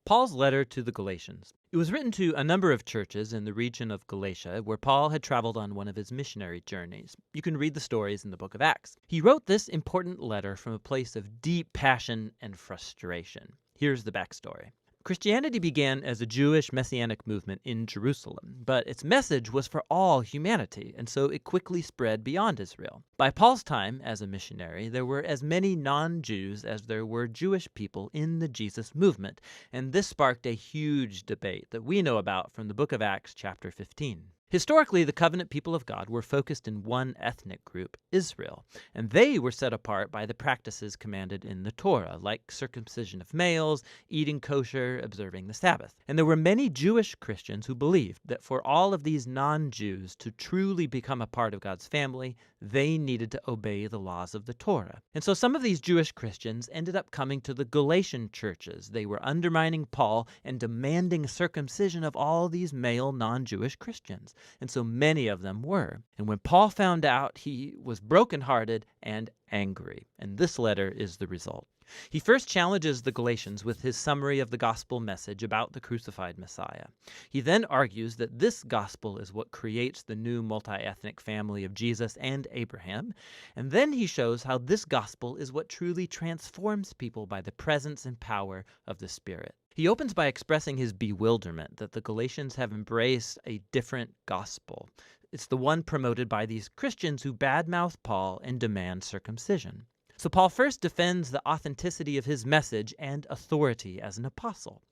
Paul's letter to the Galatians. It was written to a number of churches in the region of Galatia where Paul had traveled on one of his missionary journeys. You can read the stories in the book of Acts. He wrote this important letter from a place of deep passion and frustration. Here's the backstory. Christianity began as a Jewish messianic movement in Jerusalem, but its message was for all humanity, and so it quickly spread beyond Israel. By Paul's time as a missionary, there were as many non-Jews as there were Jewish people in the Jesus movement, and this sparked a huge debate that we know about from the book of Acts chapter 15. Historically, the covenant people of God were focused in one ethnic group, Israel, and they were set apart by the practices commanded in the Torah, like circumcision of males, eating kosher, observing the Sabbath. And there were many Jewish Christians who believed that for all of these non-Jews to truly become a part of God's family, they needed to obey the laws of the Torah. And so some of these Jewish Christians ended up coming to the Galatian churches. They were undermining Paul and demanding circumcision of all these male non-Jewish Christians. And so many of them were. And when Paul found out, he was brokenhearted and angry. And this letter is the result. He first challenges the Galatians with his summary of the gospel message about the crucified Messiah. He then argues that this gospel is what creates the new multi-ethnic family of Jesus and Abraham. And then he shows how this gospel is what truly transforms people by the presence and power of the Spirit. He opens by expressing his bewilderment that the Galatians have embraced a different gospel. It's the one promoted by these Christians who badmouth Paul and demand circumcision. So Paul first defends the authenticity of his message and authority as an apostle.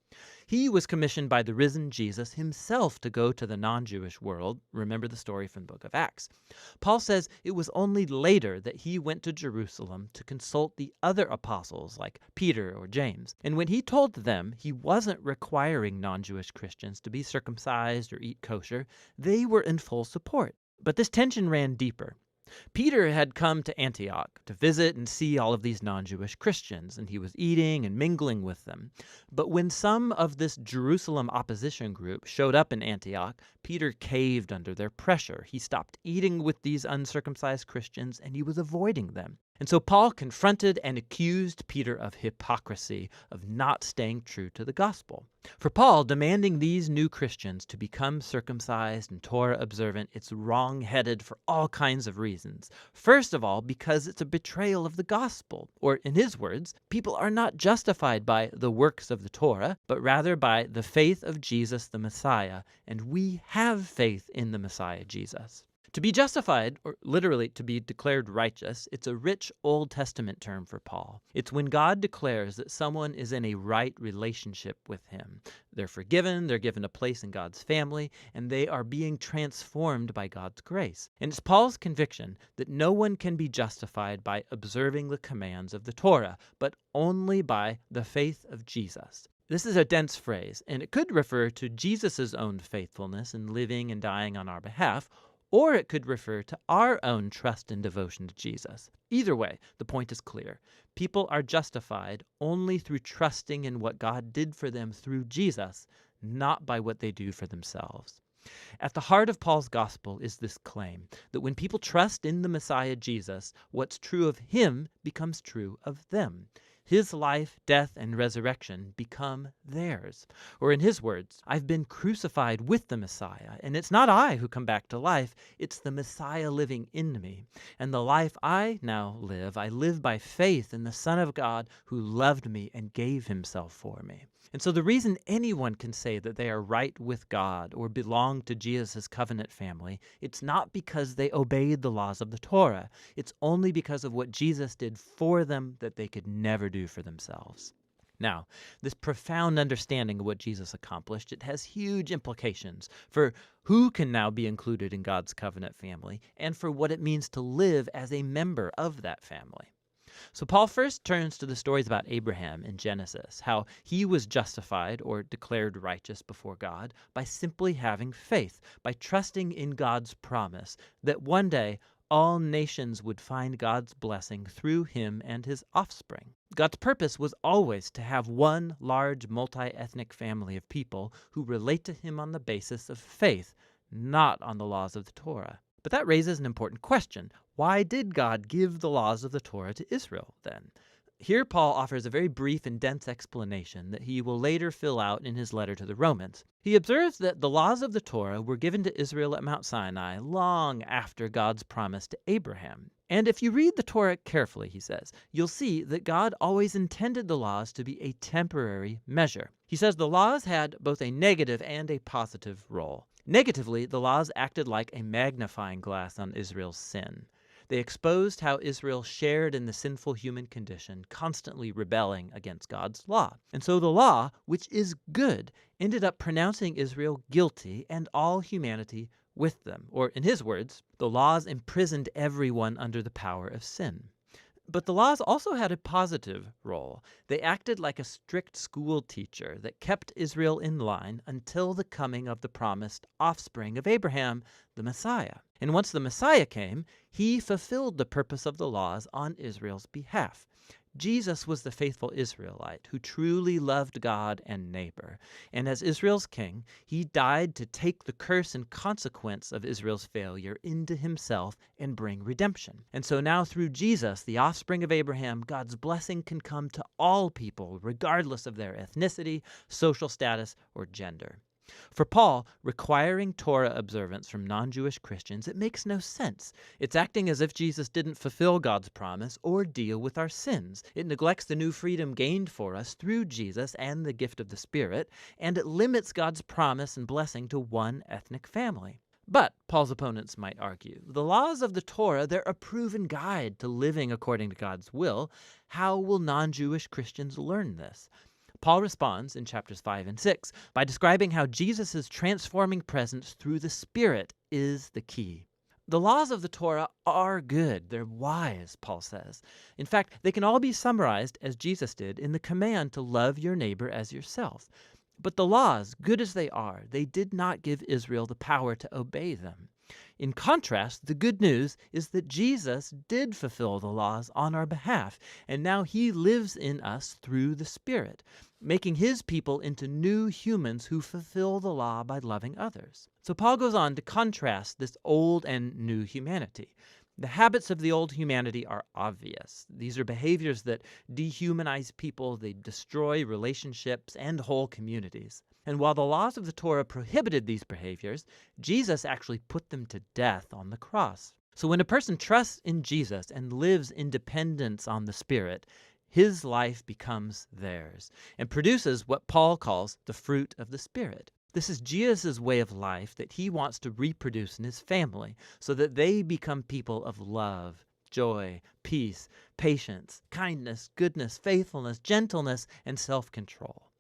He was commissioned by the risen Jesus himself to go to the non-Jewish world. Remember the story from the book of Acts. Paul says it was only later that he went to Jerusalem to consult the other apostles like Peter or James. And when he told them he wasn't requiring non-Jewish Christians to be circumcised or eat kosher, they were in full support. But this tension ran deeper. Peter had come to Antioch to visit and see all of these non-Jewish Christians, and he was eating and mingling with them. But when some of this Jerusalem opposition group showed up in Antioch, Peter caved under their pressure. He stopped eating with these uncircumcised Christians, and he was avoiding them. And so Paul confronted and accused Peter of hypocrisy, of not staying true to the gospel. For Paul, demanding these new Christians to become circumcised and Torah observant, it's wrong-headed for all kinds of reasons. First of all, because it's a betrayal of the gospel. Or in his words, people are not justified by the works of the Torah, but rather by the faith of Jesus the Messiah. And we have faith in the Messiah Jesus. To be justified, or literally to be declared righteous, it's a rich Old Testament term for Paul. It's when God declares that someone is in a right relationship with him. They're forgiven, they're given a place in God's family, and they are being transformed by God's grace. And it's Paul's conviction that no one can be justified by observing the commands of the Torah, but only by the faith of Jesus. This is a dense phrase, and it could refer to Jesus' own faithfulness in living and dying on our behalf, or it could refer to our own trust and devotion to Jesus. Either way, the point is clear. People are justified only through trusting in what God did for them through Jesus, not by what they do for themselves. At the heart of Paul's gospel is this claim that when people trust in the Messiah Jesus, what's true of him becomes true of them. His life, death, and resurrection become theirs. Or in his words, I've been crucified with the Messiah, and it's not I who come back to life, it's the Messiah living in me. And the life I now live, I live by faith in the Son of God who loved me and gave himself for me. And so the reason anyone can say that they are right with God or belong to Jesus' covenant family, it's not because they obeyed the laws of the Torah. It's only because of what Jesus did for them that they could never do for themselves. Now, this profound understanding of what Jesus accomplished, it has huge implications for who can now be included in God's covenant family and for what it means to live as a member of that family. So Paul first turns to the stories about Abraham in Genesis, how he was justified or declared righteous before God by simply having faith, by trusting in God's promise that one day all nations would find God's blessing through him and his offspring. God's purpose was always to have one large multi-ethnic family of people who relate to him on the basis of faith, not on the laws of the Torah. But that raises an important question. Why did God give the laws of the Torah to Israel then? Here, Paul offers a very brief and dense explanation that he will later fill out in his letter to the Romans. He observes that the laws of the Torah were given to Israel at Mount Sinai long after God's promise to Abraham. And if you read the Torah carefully, he says, you'll see that God always intended the laws to be a temporary measure. He says the laws had both a negative and a positive role. Negatively, the laws acted like a magnifying glass on Israel's sin. They exposed how Israel shared in the sinful human condition, constantly rebelling against God's law. And so the law, which is good, ended up pronouncing Israel guilty and all humanity with them. Or in his words, the laws imprisoned everyone under the power of sin. But the laws also had a positive role. They acted like a strict school teacher that kept Israel in line until the coming of the promised offspring of Abraham, the Messiah. And once the Messiah came, he fulfilled the purpose of the laws on Israel's behalf. Jesus was the faithful Israelite who truly loved God and neighbor. And as Israel's king, he died to take the curse and consequence of Israel's failure into himself and bring redemption. And so now through Jesus, the offspring of Abraham, God's blessing can come to all people, regardless of their ethnicity, social status, or gender. For Paul, requiring Torah observance from non-Jewish Christians, it makes no sense. It's acting as if Jesus didn't fulfill God's promise or deal with our sins. It neglects the new freedom gained for us through Jesus and the gift of the Spirit, and it limits God's promise and blessing to one ethnic family. But, Paul's opponents might argue, the laws of the Torah, they're a proven guide to living according to God's will. How will non-Jewish Christians learn this? Paul responds in chapters 5 and 6 by describing how Jesus' transforming presence through the Spirit is the key. The laws of the Torah are good. They're wise, Paul says. In fact, they can all be summarized, as Jesus did, in the command to love your neighbor as yourself. But the laws, good as they are, they did not give Israel the power to obey them. In contrast, the good news is that Jesus did fulfill the laws on our behalf, and now he lives in us through the Spirit, making his people into new humans who fulfill the law by loving others. So Paul goes on to contrast this old and new humanity. The habits of the old humanity are obvious. These are behaviors that dehumanize people, they destroy relationships and whole communities. And while the laws of the Torah prohibited these behaviors, Jesus actually put them to death on the cross. So when a person trusts in Jesus and lives in dependence on the Spirit, his life becomes theirs and produces what Paul calls the fruit of the Spirit. This is Jesus' way of life that he wants to reproduce in his family so that they become people of love, joy, peace, patience, kindness, goodness, faithfulness, gentleness, and self-control.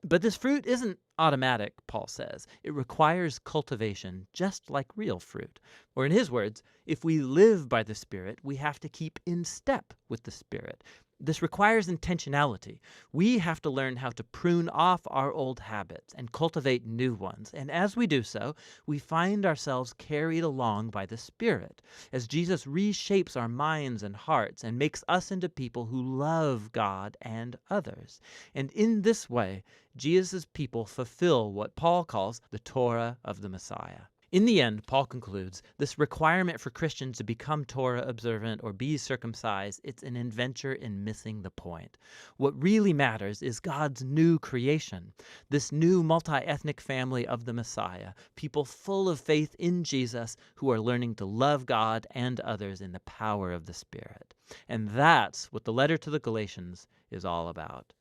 But this fruit isn't automatic, Paul says. It requires cultivation, just like real fruit. Or in his words, if we live by the Spirit, we have to keep in step with the Spirit. This requires intentionality. We have to learn how to prune off our old habits and cultivate new ones. And as we do so, we find ourselves carried along by the Spirit, as Jesus reshapes our minds and hearts and makes us into people who love God and others. And in this way, Jesus' people fulfill what Paul calls the Torah of the Messiah. In the end, Paul concludes, this requirement for Christians to become Torah observant or be circumcised, it's an adventure in missing the point. What really matters is God's new creation, this new multi-ethnic family of the Messiah, people full of faith in Jesus who are learning to love God and others in the power of the Spirit. And that's what the letter to the Galatians is all about.